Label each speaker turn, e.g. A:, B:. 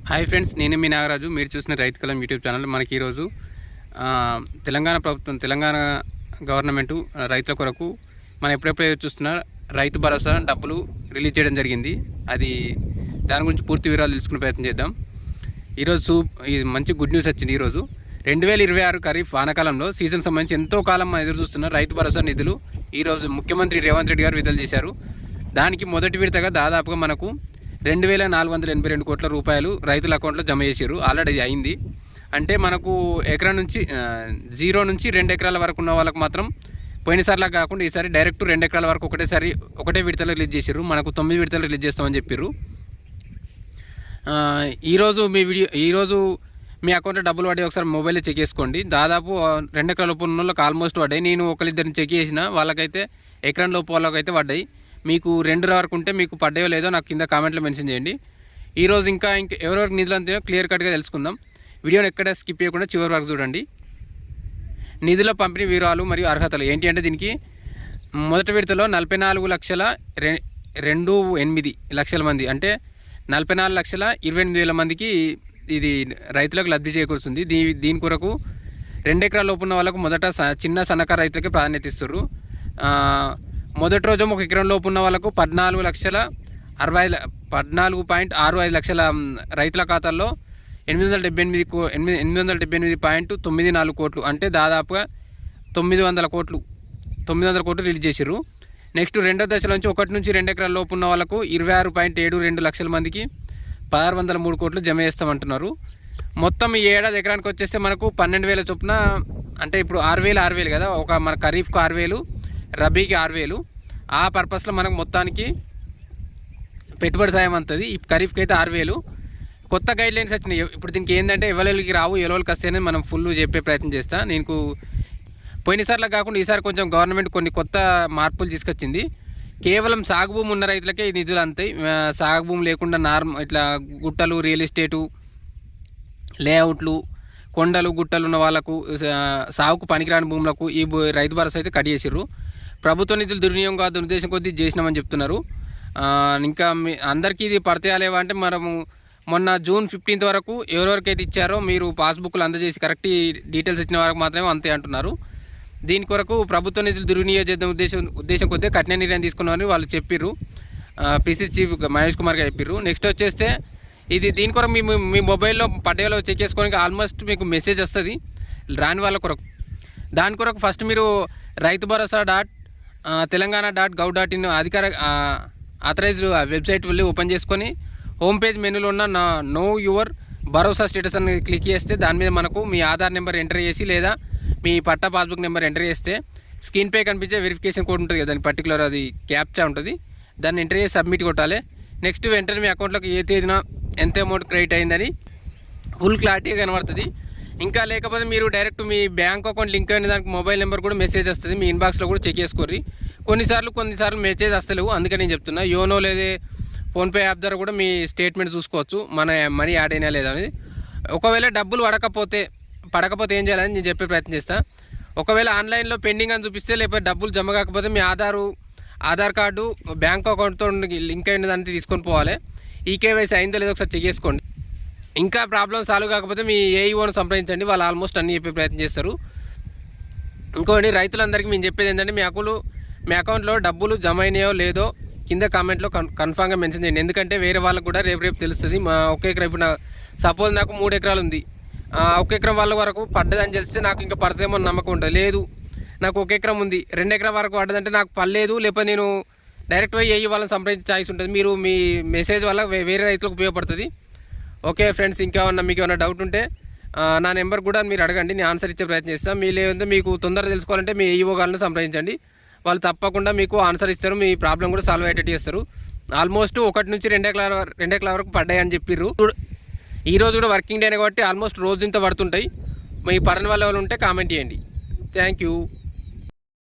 A: Hi friends, నేను మీ నాగరాజు. మీరు చూసిన రైతు కలం యూట్యూబ్ ఛానల్. మనకి ఈరోజు తెలంగాణ ప్రభుత్వం, తెలంగాణ గవర్నమెంట్ రైతుల కొరకు మనం ఎప్పుడెప్పుడైతే చూస్తున్న రైతు భరోసా డబ్బులు రిలీజ్ చేయడం జరిగింది. అది దాని గురించి పూర్తి వివరాలు తెలుసుకునే ప్రయత్నం చేద్దాం. ఈరోజు మంచి గుడ్ న్యూస్ వచ్చింది. ఈరోజు 2026 ఖరీఫ్ వానాకాలంలో సీజన్ సంబంధించి ఎంతో కాలం మనం ఎదురు చూస్తున్న రైతు భరోసా నిధులు ఈరోజు ముఖ్యమంత్రి రేవంత్ రెడ్డి గారు విడుదల చేశారు. దానికి మొదటి విడతగా దాదాపుగా మనకు 2482 కోట్ల రూపాయలు రైతుల అకౌంట్లో జమ చేశారు. ఆల్రెడీ అయింది. అంటే మనకు ఎకరం నుంచి 0 నుంచి 2 ఎకరాల వరకు ఉన్న వాళ్ళకు మాత్రం పోయినసారిలా కాకుండా ఈసారి డైరెక్ట్ 2 ఎకరాల వరకు ఒకటే విడతలో రిలీజ్ చేశారు. మనకు 9 విడతలు రిలీజ్ చేస్తామని చెప్పారు. ఈరోజు మీ అకౌంట్లో డబ్బులు పడ్డాయి. ఒకసారి మొబైల్లో చెక్ చేసుకోండి. దాదాపు 2 ఎకరాల లోపు ఉన్న వాళ్ళకి ఆల్మోస్ట్ పడ్డాయి. నేను ఒకరిద్దరిని చెక్ చేసిన వాళ్ళకైతే ఎకరం లోపు వాళ్ళకైతే పడ్డాయి. మీకు 2 వరకు ఉంటే మీకు పడ్డాయో లేదో నాకు కింద కామెంట్లో మెన్షన్ చేయండి. ఈరోజు ఇంకా ఎవరెవరికి నిధులు అంతే క్లియర్ కట్గా తెలుసుకుందాం. వీడియోని ఎక్కడ స్కిప్ చేయకుండా చివరి వరకు చూడండి. నిధుల పంపిణీ వివరాలు మరియు అర్హతలు ఏంటి అంటే, దీనికి మొదటి విడతలో 44,28 లక్షల మంది, అంటే 44,28,000 మందికి ఇది రైతులకు లబ్ధి చేకూరుస్తుంది. దీని కొరకు 2 ఎకరాల లోపు ఉన్న వాళ్ళకు మొదట చిన్న సన్నకారు రైతులకే ప్రాధాన్యత ఇస్తారు. మొదటి రోజు 1 ఎకరం లోపు ఉన్న వాళ్ళకు 14,65 లక్షల రైతుల ఖాతాల్లో 878.94 కోట్లు, అంటే దాదాపుగా 900 కోట్లు రిలీజ్ చేశారు. నెక్స్ట్ రెండో దశ నుంచి 1 నుంచి 2 ఎకరాల లోపు ఉన్న వాళ్ళకు 26.72 లక్షల మందికి 1603 కోట్లు జమ చేస్తామంటున్నారు. మొత్తం ఈ ఏడాది ఎకరానికి వచ్చేస్తే మనకు 12,000 చొప్పున, అంటే ఇప్పుడు 6,000 కదా, ఒక మన ఖరీఫ్కు 6,000, రబీకి 6,000. ఆ పర్పస్లో మనకు మొత్తానికి పెట్టుబడి సాయం అంతుంది. ఈ ఖరీఫ్కి అయితే 6,000. కొత్త గైడ్లైన్స్ వచ్చినాయి. ఇప్పుడు దీనికి ఏంటంటే ఎవరికి రావు, ఎవరికి వస్తేనే మనం ఫుల్ చెప్పే ప్రయత్నం చేస్తా. నేను పోయినసార్లు కాకుండా ఈసారి కొంచెం గవర్నమెంట్ కొన్ని కొత్త మార్పులు తీసుకొచ్చింది. కేవలం సాగు భూమి ఉన్న రైతులకే ఈ నిధులు అంతాయి. సాగు భూమి లేకుండా ఇట్లా గుట్టలు, రియల్ ఎస్టేటు, లేఅవుట్లు, కొండలు, గుట్టలు ఉన్న వాళ్ళకు, సాగుకు పనికిరాని భూములకు ఈ రైతు భరోసా అయితే కట్ చేసిర్రు. ప్రభుత్వ నిధులు దుర్వినియోగం కాదు, ఉద్దేశం కొద్దీ చేసినామని చెప్తున్నారు. ఇంకా అందరికీ ఇది పడతాయా లేవా అంటే, మనము మొన్న June 15 వరకు ఎవరెవరికైతే ఇచ్చారో మీరు పాస్బుక్లు అందజేసి కరెక్ట్ డీటెయిల్స్ ఇచ్చిన వరకు మాత్రమే అంతే అంటున్నారు. దీని కొరకు ప్రభుత్వ నిధులు దుర్వినియోగం చేద్దాం ఉద్దేశం కొద్దీ కఠిన నిర్ణయం తీసుకున్నామని వాళ్ళు చెప్పారు. పిసిసి చీఫ్ మహేష్ కుమార్ గారు చెప్పారు. నెక్స్ట్ వచ్చేస్తే దీని కొరకు మీ మొబైల్లో పడ్డాలో చెక్ చేసుకోవడానికి ఆల్మోస్ట్ మీకు మెసేజ్ వస్తుంది రాని వాళ్ళ కొరకు. దాని కొరకు ఫస్ట్ మీరు రైతు భరోసా .telangaana.gov.in అధికార ఆథరైజ్డ్ వెబ్సైట్ వెళ్ళి ఓపెన్ చేసుకొని హోమ్ పేజ్ మెనూలో ఉన్న నో యువర్ భరోసా స్టేటస్ అని క్లిక్ చేస్తే దాని మీద మనకు మీ ఆధార్ నెంబర్ ఎంటర్ చేసి లేదా మీ పట్టా పాస్బుక్ నెంబర్ ఎంటర్ చేస్తే స్క్రీన్పై కనిపించే వెరిఫికేషన్ కోడ్ ఉంటుంది కదా, దాని పర్టికులర్ అది క్యాప్చా ఉంటుంది. దాన్ని ఎంటర్ చేసి సబ్మిట్ కొట్టాలి. నెక్స్ట్ వెంటనే మీ అకౌంట్లోకి ఏ తేదీన ఎంత అమౌంట్ క్రెడిట్ అయిందని ఫుల్ క్లారిటీగా కనబడుతుంది. ఇంకా లేకపోతే మీరు డైరెక్ట్ మీ బ్యాంక్ అకౌంట్ లింక్ అయిన దానికి మొబైల్ నెంబర్ కూడా మెసేజ్ వస్తుంది. మీ ఇన్బాక్స్లో కూడా చెక్ చేసుకోర్రి. కొన్నిసార్లు మెసేజ్ వస్తలేవు, అందుకని నేను చెప్తున్నా. యోనో లేదా ఫోన్పే యాప్ ద్వారా కూడా మీ స్టేట్మెంట్ చూసుకోవచ్చు, మన మనీ యాడ్ అయినా లేదా అనేది. ఒకవేళ డబ్బులు పడకపోతే ఏం చేయాలని నేను చెప్పే ప్రయత్నం చేస్తాను. ఒకవేళ ఆన్లైన్లో పెండింగ్ అని చూపిస్తే, లేకపోతే డబ్బులు జమ కాకపోతే మీ ఆధార్ కార్డు బ్యాంక్ అకౌంట్తో లింక్ అయిన దాన్ని తీసుకొని పోవాలి. ఈకేవైసీ అయిందో లేదో ఒకసారి చెక్ చేసుకోండి. ఇంకా ప్రాబ్లం సాల్వ్ కాకపోతే మీ ఏఈఓను సంప్రదించండి, వాళ్ళు ఆల్మోస్ట్ అన్నీ చెప్పే ప్రయత్నం చేస్తారు. ఇంకోటి రైతులందరికీ మేము చెప్పేది ఏంటంటే, మీ అకౌంట్లో డబ్బులు జమ అయినాయో లేదో కింద కామెంట్లో కన్ఫామ్గా మెన్షన్ చేయండి. ఎందుకంటే వేరే వాళ్ళకు కూడా రేపు తెలుస్తుంది. మా ఒక ఎకరం ఇప్పుడు సపోజ్ నాకు 3 ఎకరాలు ఉంది, 1 ఎకరం వాళ్ళ వరకు పడ్డదని తెలిస్తే నాకు ఇంకా పడతామో నమ్మకం ఉంటుంది. లేదు నాకు 1 ఎకరం ఉంది, 2 ఎకరం వరకు పడ్డదంటే నాకు పడలేదు, లేకపోతే నేను డైరెక్ట్ పోయి ఏఈ వాళ్ళని సంప్రదించే ఛాయిస్ ఉంటుంది. మీరు మీ మెసేజ్ వల్ల వేరే రైతులకు ఉపయోగపడుతుంది. ఓకే ఫ్రెండ్స్, మీకు ఏమైనా డౌట్ ఉంటే నా నెంబర్ కూడా మీరు అడగండి, నేను ఆన్సర్ ఇచ్చే ప్రయత్నం చేస్తాను. లేదంటే మీకు తొందరగా తెలుసుకోవాలంటే మీ ఏఈఓ గారిని సంప్రదించండి, వాళ్ళు తప్పకుండా మీకు ఆన్సర్ ఇస్తారు, మీ ప్రాబ్లం కూడా సాల్వ్ అయ్యేటట్టు చేస్తారు. ఆల్మోస్ట్ 1 నుంచి 2 ఎకరాల వరకు పడ్డాయి అని చెప్పారు. ఈరోజు కూడా వర్కింగ్ డేనే కాబట్టి ఆల్మోస్ట్ రోజు ఇంత పడుతుంటాయి. మీ పడని వాళ్ళు ఉంటే కామెంట్ చేయండి. Thank you.